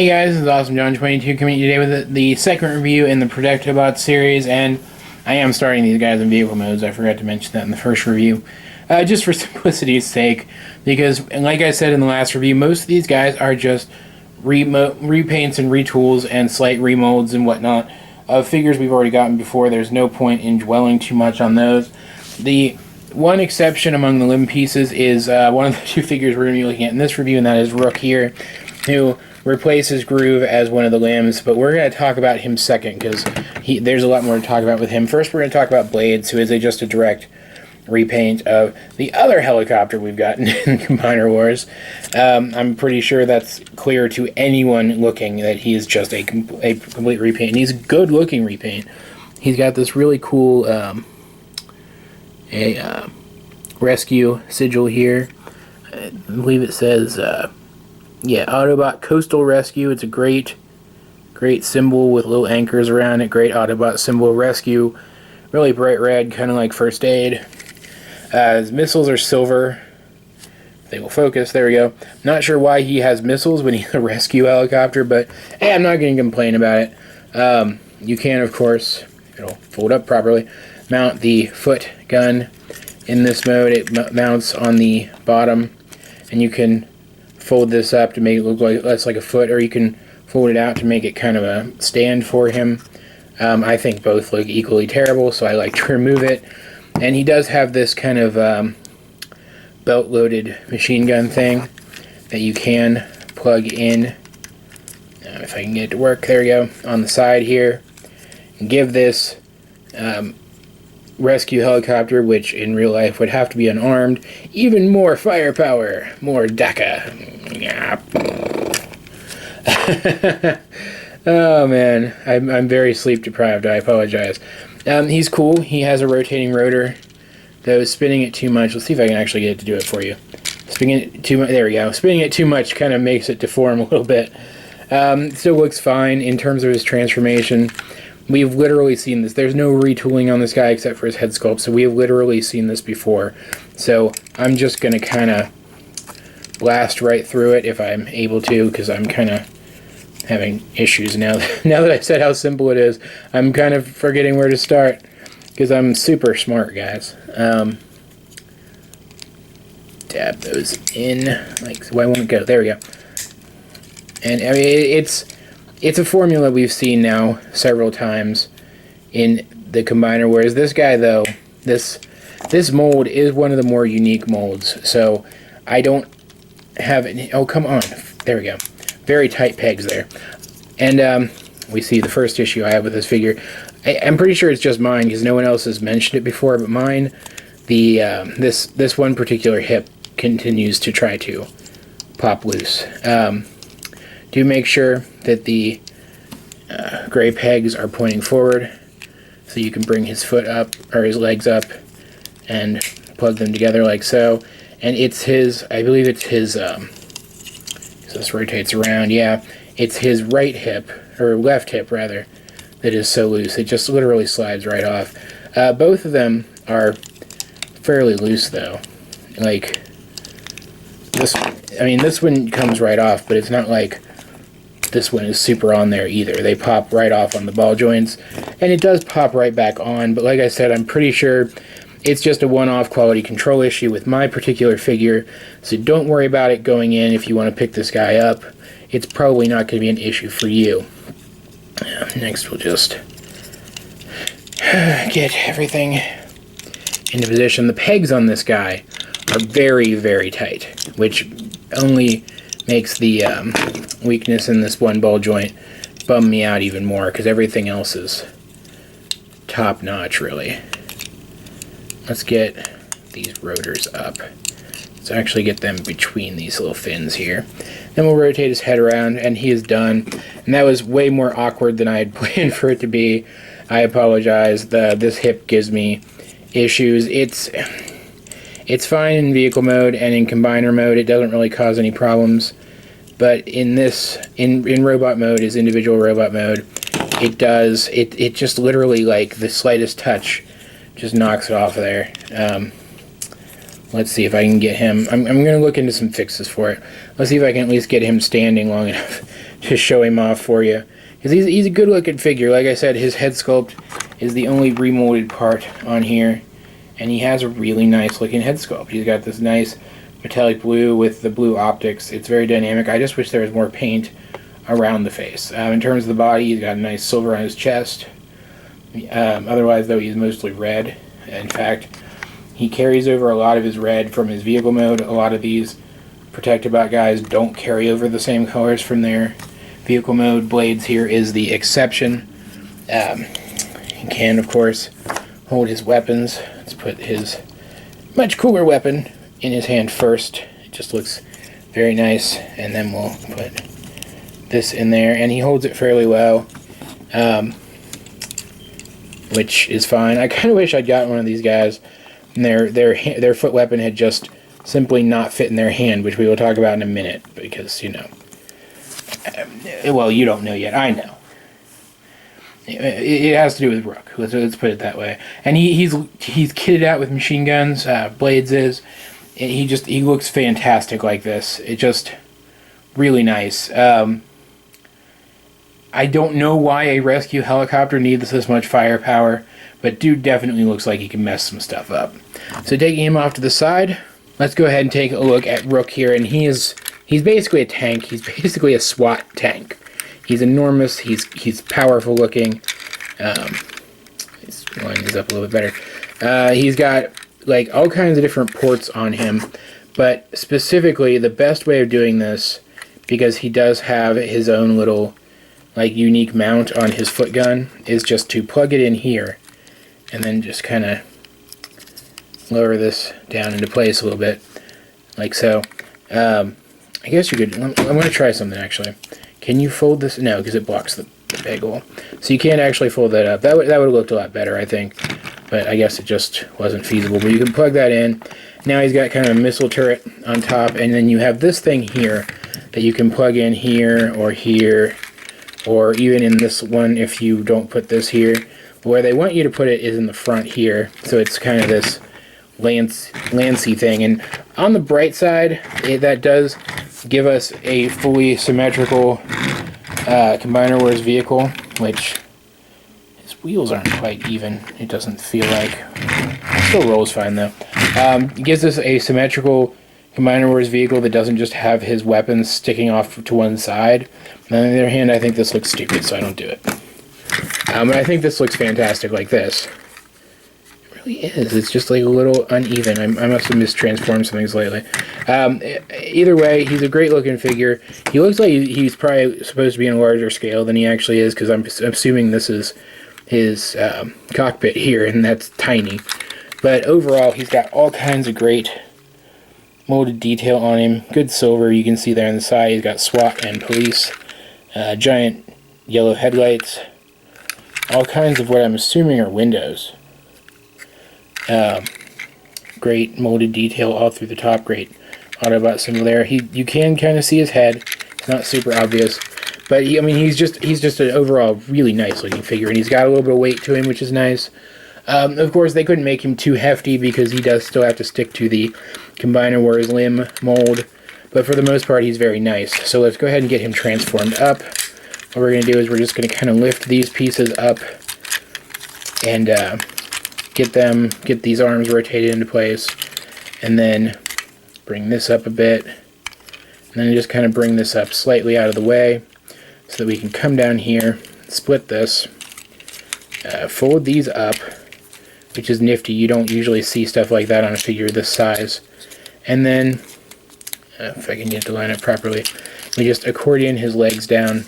Hey guys, this is Awesome John 22 coming today with the second review in the Protectobot series, and I am starting these guys in vehicle modes. I forgot to mention that in the first review. Just for simplicity's sake, because like I said in the last review, most of these guys are just repaints and retools and slight remolds and whatnot of figures we've already gotten before. There's no point in dwelling too much on those. The one exception among the limb pieces is one of the two figures we're going to be looking at in this review, and that is Rook here, who replaces Groove as one of the limbs, but we're going to talk about him second because there's a lot more to talk about with him. First, we're going to talk about Blades, who is just a direct repaint of the other helicopter we've gotten in Combiner Wars. I'm pretty sure that's clear to anyone looking that he is just a complete repaint, and he's a good-looking repaint. He's got this really cool rescue sigil here. I believe it says yeah, Autobot Coastal Rescue. It's a great symbol with little anchors around it. Great Autobot symbol. Rescue. Really bright red, kind of like First Aid. His missiles are silver. They will focus. There we go. Not sure why he has missiles when he's a rescue helicopter, but hey, I'm not going to complain about it. You can, of course, it'll fold up properly, mount the foot gun in this mode. It mounts on the bottom, and you can fold this up to make it look like less like a foot, or you can fold it out to make it kind of a stand for him. I think both look equally terrible, so I like to remove it. And he does have this kind of belt-loaded machine gun thing that you can plug in. If I can get it to work, there we go, on the side here. And give this rescue helicopter, which in real life would have to be unarmed, even more firepower, more DACA. Oh man, I'm very sleep deprived. I apologize. He's cool. He has a rotating rotor, though spinning it too much. Let's see if I can actually get it to do it for you. Spinning it too much. There we go. Spinning it too much kind of makes it deform a little bit. Still looks fine in terms of his transformation. We've literally seen this. There's no retooling on this guy except for his head sculpt, so we have literally seen this before. So I'm just going to kind of blast right through it if I'm able to, because I'm kind of having issues now. Now that I said how simple it is, I'm kind of forgetting where to start, because I'm super smart, guys. Dab those in, like, so I won't go. There we go. And I mean, it's a formula we've seen now several times in the Combiner, whereas this guy, though, this mold is one of the more unique molds, so I don't have it. Oh, come on. There we go. Very tight pegs there. And we see the first issue I have with this figure. I'm pretty sure it's just mine, because no one else has mentioned it before, but mine, this one particular hip continues to try to pop loose. Do make sure that the gray pegs are pointing forward, so you can bring his foot up, or his legs up, and plug them together like so. And it's his, I believe it's his, so this rotates around, yeah, it's his right hip, or left hip rather, that is so loose. It just literally slides right off. Both of them are fairly loose though. Like, this, I mean, this one comes right off, but it's not like this one is super on there either. They pop right off on the ball joints, and it does pop right back on, but like I said, I'm pretty sure it's just a one-off quality control issue with my particular figure, so don't worry about it going in if you want to pick this guy up. It's probably not going to be an issue for you. Next, we'll just get everything into position. The pegs on this guy are very, very tight, which only makes the weakness in this one ball joint bum me out even more, because everything else is top-notch, really. Let's get these rotors up. Let's actually get them between these little fins here. Then we'll rotate his head around, and he is done. And that was way more awkward than I had planned for it to be. I apologize. This hip gives me issues. It's fine in vehicle mode, and in combiner mode it doesn't really cause any problems. But in this, in robot mode, his individual robot mode, it does. It just literally, like, the slightest touch just knocks it off of there. Let's see if I can get him. I'm going to look into some fixes for it. Let's see if I can at least get him standing long enough to show him off for you. Because he's a good looking figure. Like I said, his head sculpt is the only remolded part on here. And he has a really nice looking head sculpt. He's got this nice metallic blue with the blue optics. It's very dynamic. I just wish there was more paint around the face. In terms of the body, he's got a nice silver on his chest. Otherwise, though, he's mostly red. In fact, he carries over a lot of his red from his vehicle mode. A lot of these Protected Bot guys don't carry over the same colors from their vehicle mode. Blades here is the exception. He can, of course, hold his weapons. Let's put his much cooler weapon in his hand first. It just looks very nice. And then we'll put this in there. And he holds it fairly well, which is fine. I kind of wish I'd gotten one of these guys and their foot weapon had just simply not fit in their hand, which we will talk about in a minute, because, you know, well, you don't know yet. I know. It has to do with Rook. Let's put it that way. And he's kitted out with machine guns. Blades is. He looks fantastic like this. It just really nice. I don't know why a rescue helicopter needs this much firepower, but dude definitely looks like he can mess some stuff up. So taking him off to the side, let's go ahead and take a look at Rook here. And he's basically a tank. He's basically a SWAT tank. He's enormous. He's powerful looking. Let's line these up a little bit better. He's got like all kinds of different ports on him, but specifically the best way of doing this, because he does have his own little like unique mount on his foot gun, is just to plug it in here and then just kind of lower this down into place a little bit like so. I guess you could, I'm going to try something actually. Can you fold this? No, because it blocks the bagel. So you can't actually fold that up. That would have looked a lot better, I think. But I guess it just wasn't feasible. But you can plug that in. Now he's got kind of a missile turret on top. And then you have this thing here that you can plug in here, or even in this one if you don't put this here. Where they want you to put it is in the front here. So it's kind of this lancy thing. And on the bright side, that does give us a fully symmetrical Combiner Wars vehicle, which his wheels aren't quite even. It doesn't feel like. It still rolls fine though. It gives us a symmetrical Combiner Wars vehicle that doesn't just have his weapons sticking off to one side. And on the other hand, I think this looks stupid, so I don't do it. But I think this looks fantastic like this. It really is. It's just like a little uneven. I must have mistransformed some things lately. Either way, he's a great looking figure. He looks like he's probably supposed to be on a larger scale than he actually is, because I'm assuming this is his cockpit here, and that's tiny. But overall, he's got all kinds of great molded detail on him. Good silver, you can see there on the side. He's got SWAT and police. Giant yellow headlights. All kinds of what I'm assuming are windows. Great molded detail all through the top. Great Autobot symbol there. You can kind of see his head. It's not super obvious, but he's just an overall really nice looking figure, and he's got a little bit of weight to him, which is nice. Of course, they couldn't make him too hefty because he does still have to stick to the Combiner Wars limb mold, but for the most part, he's very nice. So let's go ahead and get him transformed up. What we're going to do is we're just going to kind of lift these pieces up and get these arms rotated into place, and then bring this up a bit, and then just kind of bring this up slightly out of the way so that we can come down here, split this, fold these up, which is nifty. You don't usually see stuff like that on a figure this size. And then, if I can get it to line up properly, we just accordion his legs down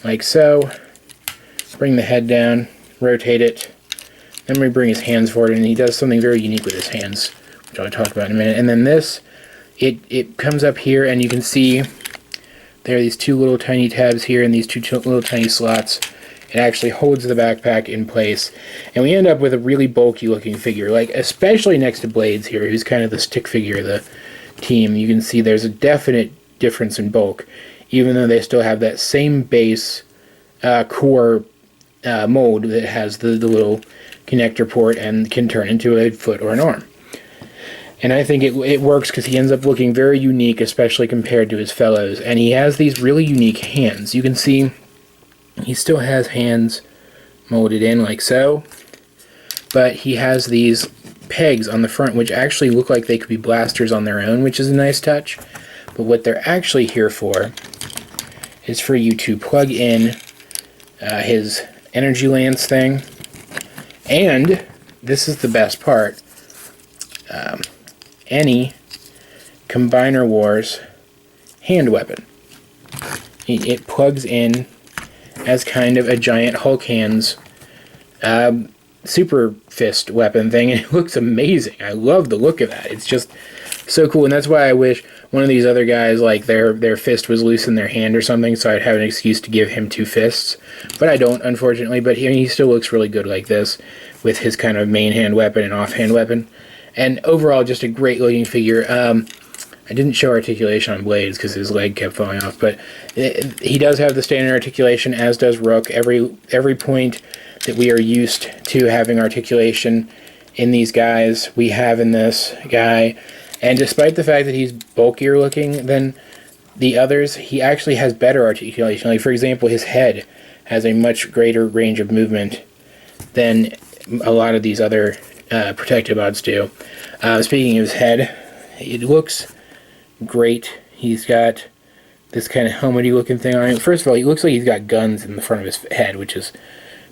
like so, bring the head down, rotate it, then we bring his hands forward, and he does something very unique with his hands, which I'll talk about in a minute. And then this, it comes up here, and you can see there are these two little tiny tabs here and these two little tiny slots. It actually holds the backpack in place, and we end up with a really bulky looking figure, like especially next to Blades here, who's kind of the stick figure of the team. You can see there's a definite difference in bulk, even though they still have that same base core mold that has the little connector port and can turn into a foot or an arm. And I think it works because he ends up looking very unique, especially compared to his fellows. And he has these really unique hands. You can see he still has hands molded in like so, but he has these pegs on the front which actually look like they could be blasters on their own, which is a nice touch. But what they're actually here for is for you to plug in his energy lance thing, and this is the best part, any Combiner Wars hand weapon. It plugs in as kind of a giant Hulk hands super fist weapon thing, and it looks amazing. I love the look of that. It's just so cool, and that's why I wish one of these other guys, like their fist was loose in their hand or something, so I'd have an excuse to give him two fists. But I don't, unfortunately. But he still looks really good like this, with his kind of main hand weapon and offhand weapon. And overall, just a great looking figure. I didn't show articulation on Blades because his leg kept falling off, but he does have the standard articulation, as does Rook. Every point that we are used to having articulation in these guys, we have in this guy. And despite the fact that he's bulkier looking than the others, he actually has better articulation. Like, for example, his head has a much greater range of movement than a lot of these other protective mods do. Speaking of his head, it looks great. He's got this kind of helmety looking thing on him. First of all, he looks like he's got guns in the front of his head, which is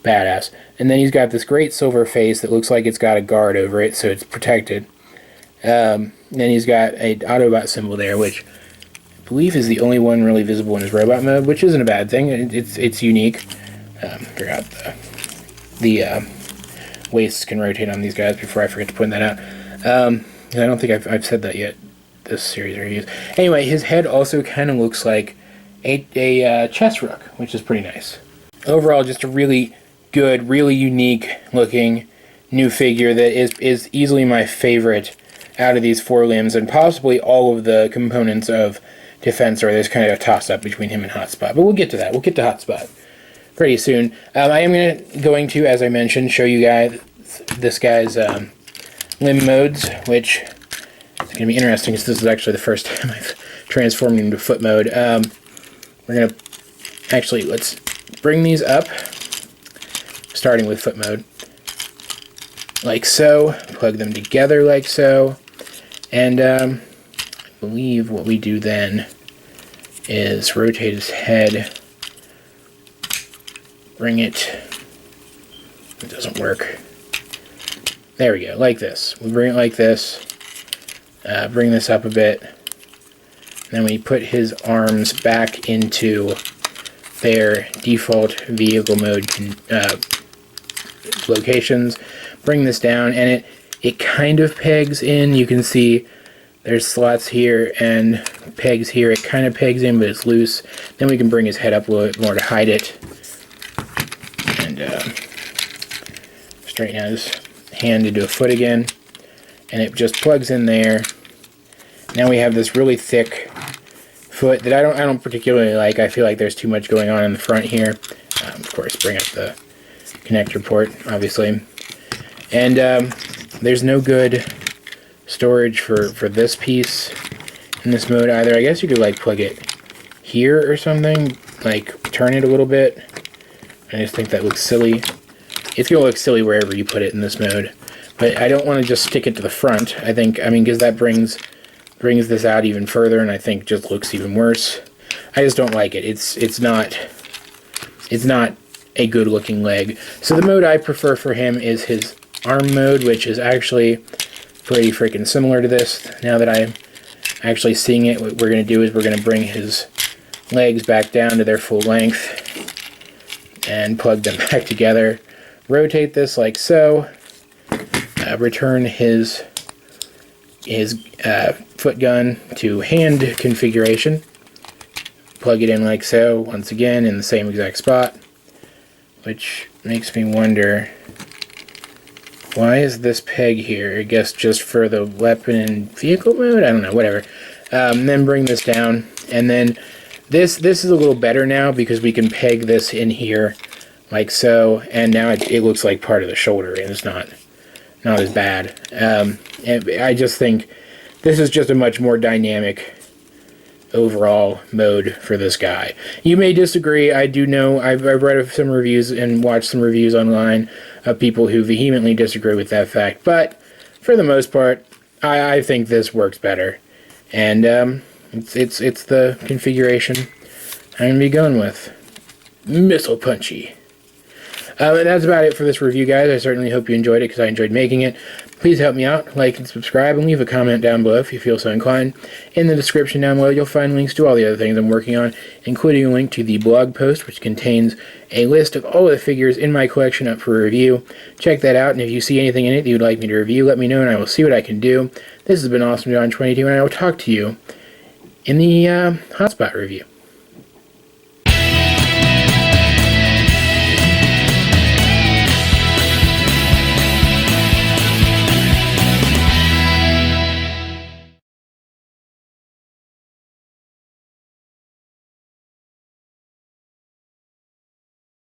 badass. And then he's got this great silver face that looks like it's got a guard over it, so it's protected. Then he's got an Autobot symbol there, which I believe is the only one really visible in his robot mode, which isn't a bad thing. It's unique. Forgot the waists can rotate on these guys before I forget to point that out. I don't think I've said that yet this series reviews. Anyway, his head also kind of looks like a chest Rook, which is pretty nice. Overall, just a really good, really unique looking new figure that is easily my favorite out of these four limbs, and possibly all of the components of Defensor. There's kind of a toss-up between him and Hotspot, but we'll get to that. We'll get to Hotspot pretty soon. I am going to, as I mentioned, show you guys this guy's limb modes, which is going to be interesting because this is actually the first time I've transformed him to foot mode. We're going to actually, let's bring these up, starting with foot mode, like so, plug them together like so, and I believe what we do then is rotate his head, bring it doesn't work, there we go, like this. We bring it like this, bring this up a bit, then we put his arms back into their default vehicle mode locations, bring this down, and it kind of pegs in. You can see there's slots here and pegs here. It kind of pegs in, but it's loose. Then we can bring his head up a little bit more to hide it, and straighten out his hand into a foot again, and it just plugs in there. Now we have this really thick foot that I don't particularly like. I feel like there's too much going on in the front here. Of course, bring up the connector port, obviously. And there's no good storage for this piece in this mode either. I guess you could like plug it here or something, like turn it a little bit. I just think that looks silly. It's gonna look silly wherever you put it in this mode, but I don't want to just stick it to the front. I mean, because that brings this out even further, and I think just looks even worse. I just don't like it. It's not a good looking leg. So the mode I prefer for him is his arm mode, which is actually pretty freaking similar to this. Now that I'm actually seeing it, what we're going to do is we're going to bring his legs back down to their full length and plug them back together. Rotate this like so. Return his foot gun to hand configuration. Plug it in like so, once again in the same exact spot, which makes me wonder, why is this peg here? I guess just for the weapon and vehicle mode? I don't know, whatever. Then bring this down, and then this is a little better now because we can peg this in here like so, and now it looks like part of the shoulder, and it's not not as bad. And I just think this is just a much more dynamic overall mode for this guy. You may disagree. I do know I've read some reviews and watched some reviews online of people who vehemently disagree with that fact, but for the most part, I think this works better, and it's the configuration I'm gonna be going with. Missile Punchy. And that's about it for this review, guys. I certainly hope you enjoyed it, because I enjoyed making it. Please help me out, like and subscribe, and leave a comment down below if you feel so inclined. In the description down below, you'll find links to all the other things I'm working on, including a link to the blog post, which contains a list of all of the figures in my collection up for review. Check that out, and if you see anything in it that you'd like me to review, let me know, and I will see what I can do. This has been Awesome John 22, and I will talk to you in the Hotspot review.